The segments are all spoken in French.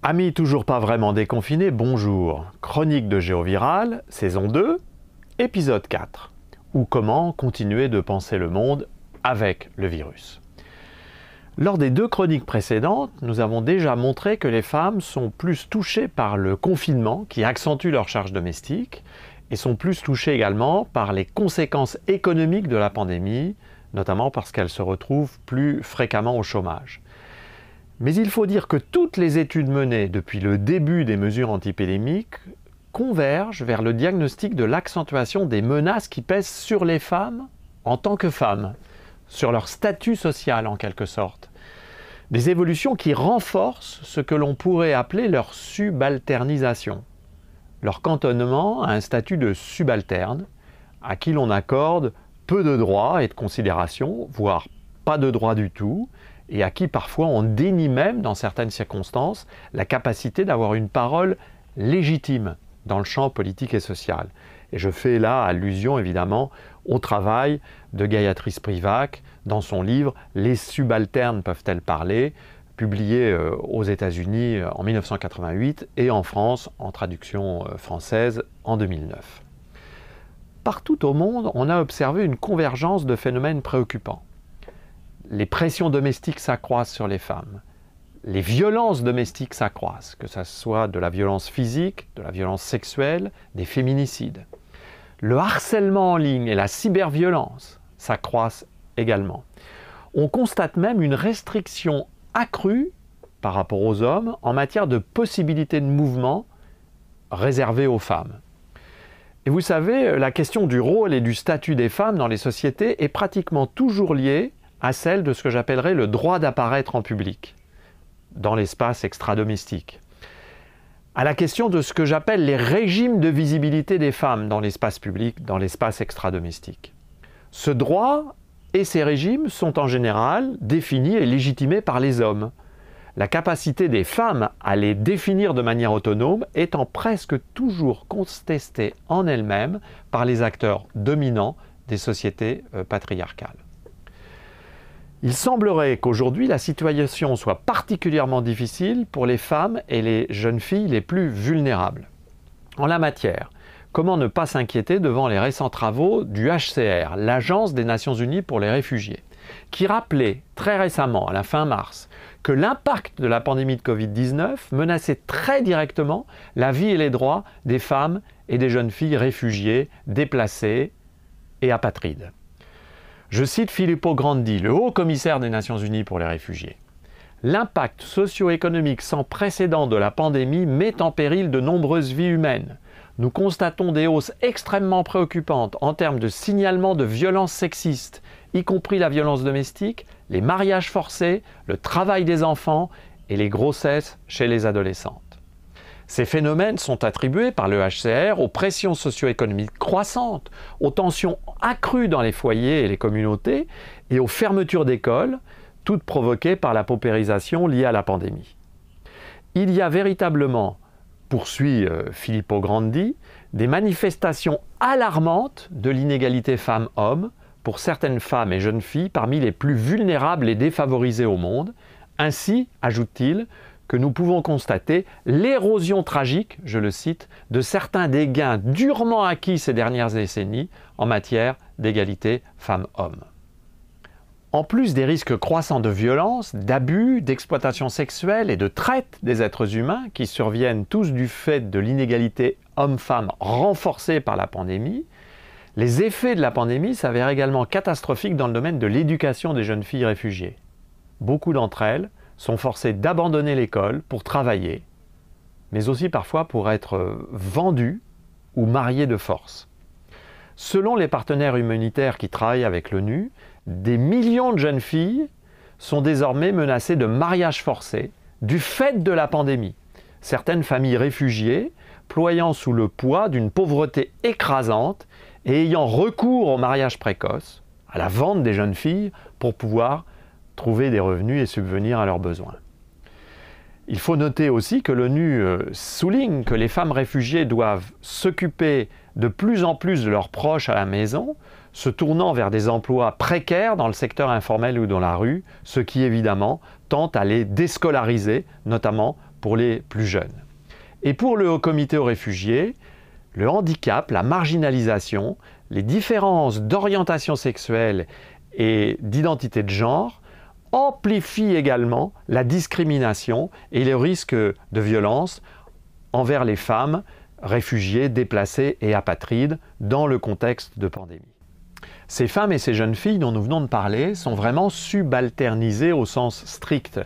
Amis toujours pas vraiment déconfinés, bonjour. Chronique de Géoviral, saison 2, épisode 4. Ou comment continuer de penser le monde avec le virus. Lors des deux chroniques précédentes, nous avons déjà montré que les femmes sont plus touchées par le confinement qui accentue leur charge domestique et sont plus touchées également par les conséquences économiques de la pandémie, notamment parce qu'elles se retrouvent plus fréquemment au chômage. Mais il faut dire que toutes les études menées depuis le début des mesures antipandémiques convergent vers le diagnostic de l'accentuation des menaces qui pèsent sur les femmes en tant que femmes, sur leur statut social en quelque sorte. Des évolutions qui renforcent ce que l'on pourrait appeler leur subalternisation, leur cantonnement à un statut de subalterne, à qui l'on accorde peu de droits et de considération, voire pas de droits du tout, et à qui parfois on dénie même, dans certaines circonstances, la capacité d'avoir une parole légitime dans le champ politique et social. Et je fais là allusion évidemment au travail de Gayatri Spivak dans son livre « Les subalternes peuvent-elles parler ?», publié aux États-Unis en 1988 et en France, en traduction française, en 2009. Partout au monde, on a observé une convergence de phénomènes préoccupants. Les pressions domestiques s'accroissent sur les femmes. Les violences domestiques s'accroissent, que ce soit de la violence physique, de la violence sexuelle, des féminicides. Le harcèlement en ligne et la cyberviolence s'accroissent également. On constate même une restriction accrue par rapport aux hommes en matière de possibilités de mouvement réservées aux femmes. Et vous savez, la question du rôle et du statut des femmes dans les sociétés est pratiquement toujours liée à celle de ce que j'appellerais le droit d'apparaître en public, dans l'espace extradomestique, à la question de ce que j'appelle les régimes de visibilité des femmes dans l'espace public, dans l'espace extradomestique. Ce droit et ces régimes sont en général définis et légitimés par les hommes. La capacité des femmes à les définir de manière autonome étant presque toujours contestée en elle-même par les acteurs dominants des sociétés patriarcales. Il semblerait qu'aujourd'hui, la situation soit particulièrement difficile pour les femmes et les jeunes filles les plus vulnérables. En la matière, comment ne pas s'inquiéter devant les récents travaux du HCR, l'Agence des Nations Unies pour les réfugiés, qui rappelait très récemment, à la fin mars, que l'impact de la pandémie de Covid-19 menaçait très directement la vie et les droits des femmes et des jeunes filles réfugiées, déplacées et apatrides. Je cite Filippo Grandi, le haut commissaire des Nations Unies pour les réfugiés. L'impact socio-économique sans précédent de la pandémie met en péril de nombreuses vies humaines. Nous constatons des hausses extrêmement préoccupantes en termes de signalement de violences sexistes, y compris la violence domestique, les mariages forcés, le travail des enfants et les grossesses chez les adolescentes. Ces phénomènes sont attribués par le HCR aux pressions socio-économiques croissantes, aux tensions accrues dans les foyers et les communautés et aux fermetures d'écoles, toutes provoquées par la paupérisation liée à la pandémie. Il y a véritablement, poursuit Filippo Grandi, des manifestations alarmantes de l'inégalité femmes-hommes pour certaines femmes et jeunes filles parmi les plus vulnérables et défavorisées au monde. Ainsi, ajoute-t-il, que nous pouvons constater l'érosion tragique, je le cite, de certains des gains durement acquis ces dernières décennies en matière d'égalité femmes-hommes. En plus des risques croissants de violence, d'abus, d'exploitation sexuelle et de traite des êtres humains qui surviennent tous du fait de l'inégalité homme-femme renforcée par la pandémie, les effets de la pandémie s'avèrent également catastrophiques dans le domaine de l'éducation des jeunes filles réfugiées. Beaucoup d'entre elles sont forcées d'abandonner l'école pour travailler, mais aussi parfois pour être vendues ou mariées de force. Selon les partenaires humanitaires qui travaillent avec l'ONU, des millions de jeunes filles sont désormais menacées de mariage forcé du fait de la pandémie. Certaines familles réfugiées, ployant sous le poids d'une pauvreté écrasante et ayant recours au mariage précoce, à la vente des jeunes filles pour pouvoir trouver des revenus et subvenir à leurs besoins. Il faut noter aussi que l'ONU souligne que les femmes réfugiées doivent s'occuper de plus en plus de leurs proches à la maison, se tournant vers des emplois précaires dans le secteur informel ou dans la rue, ce qui évidemment tente à les déscolariser, notamment pour les plus jeunes. Et pour le Haut Comité aux réfugiés, le handicap, la marginalisation, les différences d'orientation sexuelle et d'identité de genre amplifient également la discrimination et les risques de violence envers les femmes réfugiées, déplacées et apatrides dans le contexte de pandémie. Ces femmes et ces jeunes filles dont nous venons de parler sont vraiment subalternisées au sens strict.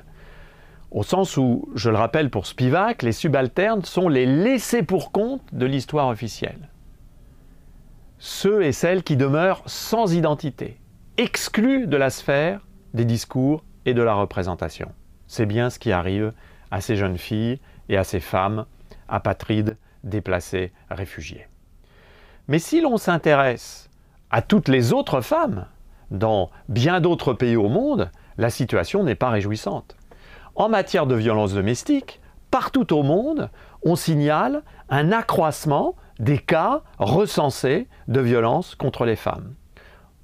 Au sens où, je le rappelle pour Spivak, les subalternes sont les laissés pour compte de l'histoire officielle. Ceux et celles qui demeurent sans identité, exclus de la sphère des discours et de la représentation. C'est bien ce qui arrive à ces jeunes filles et à ces femmes apatrides, déplacées, réfugiées. Mais si l'on s'intéresse à toutes les autres femmes dans bien d'autres pays au monde, la situation n'est pas réjouissante. En matière de violences domestiques, partout au monde, on signale un accroissement des cas recensés de violences contre les femmes.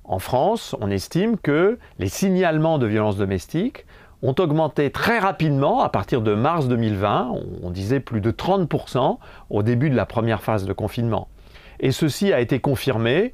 En France, on estime que les signalements de violences domestiques ont augmenté très rapidement à partir de mars 2020, on disait plus de 30% au début de la première phase de confinement. Et ceci a été confirmé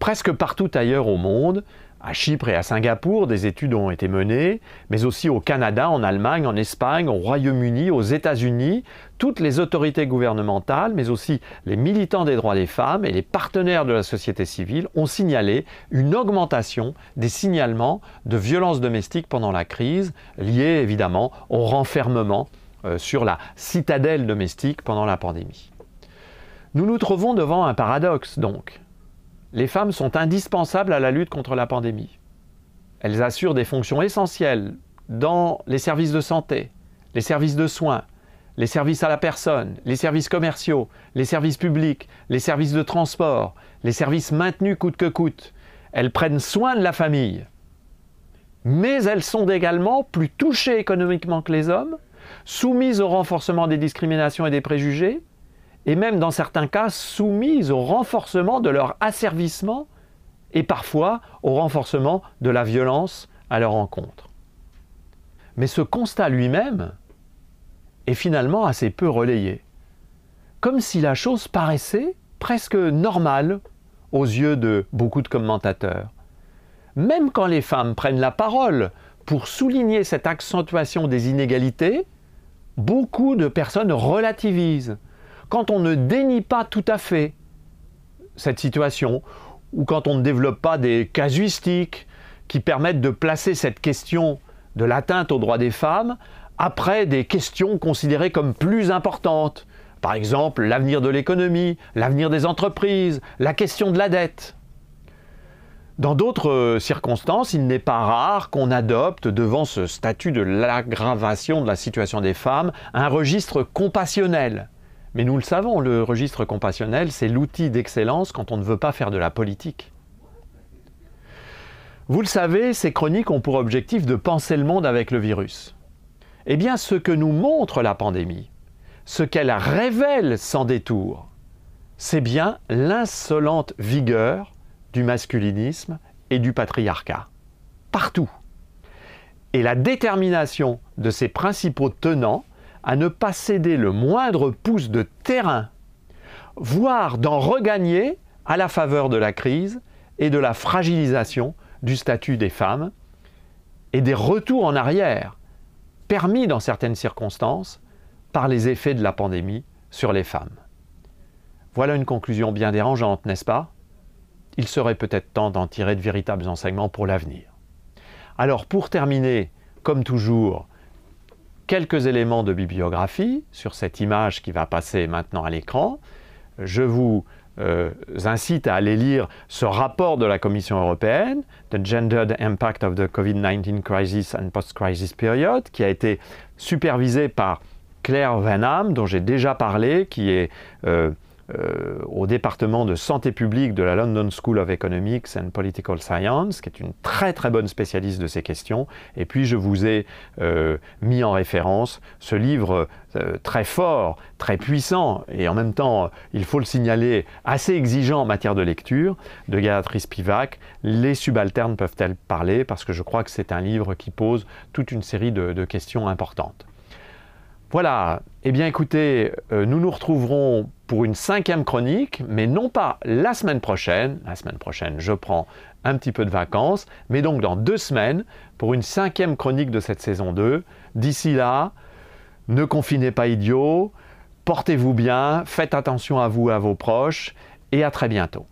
presque partout ailleurs au monde. À Chypre et à Singapour, des études ont été menées, mais aussi au Canada, en Allemagne, en Espagne, au Royaume-Uni, aux États-Unis. Toutes les autorités gouvernementales, mais aussi les militants des droits des femmes et les partenaires de la société civile ont signalé une augmentation des signalements de violences domestiques pendant la crise, liée évidemment au renfermement sur la citadelle domestique pendant la pandémie. Nous nous trouvons devant un paradoxe donc. Les femmes sont indispensables à la lutte contre la pandémie. Elles assurent des fonctions essentielles dans les services de santé, les services de soins, les services à la personne, les services commerciaux, les services publics, les services de transport, les services maintenus coûte que coûte. Elles prennent soin de la famille. Mais elles sont également plus touchées économiquement que les hommes, soumises au renforcement des discriminations et des préjugés, et même dans certains cas soumises au renforcement de leur asservissement et parfois au renforcement de la violence à leur encontre. Mais ce constat lui-même est finalement assez peu relayé, comme si la chose paraissait presque normale aux yeux de beaucoup de commentateurs. Même quand les femmes prennent la parole pour souligner cette accentuation des inégalités, beaucoup de personnes relativisent. Quand on ne dénie pas tout à fait cette situation, ou quand on ne développe pas des casuistiques qui permettent de placer cette question de l'atteinte aux droits des femmes après des questions considérées comme plus importantes. Par exemple, l'avenir de l'économie, l'avenir des entreprises, la question de la dette. Dans d'autres circonstances, il n'est pas rare qu'on adopte, devant ce statut de l'aggravation de la situation des femmes, un registre compassionnel. Mais nous le savons, le registre compassionnel, c'est l'outil d'excellence quand on ne veut pas faire de la politique. Vous le savez, ces chroniques ont pour objectif de penser le monde avec le virus. Eh bien, ce que nous montre la pandémie, ce qu'elle révèle sans détour, c'est bien l'insolente vigueur du masculinisme et du patriarcat. Partout. Et la détermination de ses principaux tenants à ne pas céder le moindre pouce de terrain, voire d'en regagner à la faveur de la crise et de la fragilisation du statut des femmes et des retours en arrière, permis dans certaines circonstances par les effets de la pandémie sur les femmes. Voilà une conclusion bien dérangeante, n'est-ce pas? Il serait peut-être temps d'en tirer de véritables enseignements pour l'avenir. Alors pour terminer, comme toujours, quelques éléments de bibliographie sur cette image qui va passer maintenant à l'écran. Je vous incite à aller lire ce rapport de la Commission européenne, The Gendered Impact of the COVID-19 Crisis and Post-Crisis Period, qui a été supervisé par Claire Wenham, dont j'ai déjà parlé, qui est au département de santé publique de la London School of Economics and Political Science, qui est une très très bonne spécialiste de ces questions. Et puis je vous ai mis en référence ce livre très fort, très puissant, et en même temps, il faut le signaler, assez exigeant en matière de lecture, de Gayatri Spivak, Les subalternes peuvent-elles parler? Parce que je crois que c'est un livre qui pose toute une série de questions importantes. Voilà, eh bien écoutez, nous nous retrouverons pour une 5e chronique, mais non pas la semaine prochaine. La semaine prochaine, je prends un petit peu de vacances, mais donc dans 2 semaines, pour une 5e chronique de cette saison 2. D'ici là, ne confinez pas idiots, portez-vous bien, faites attention à vous et à vos proches, et à très bientôt.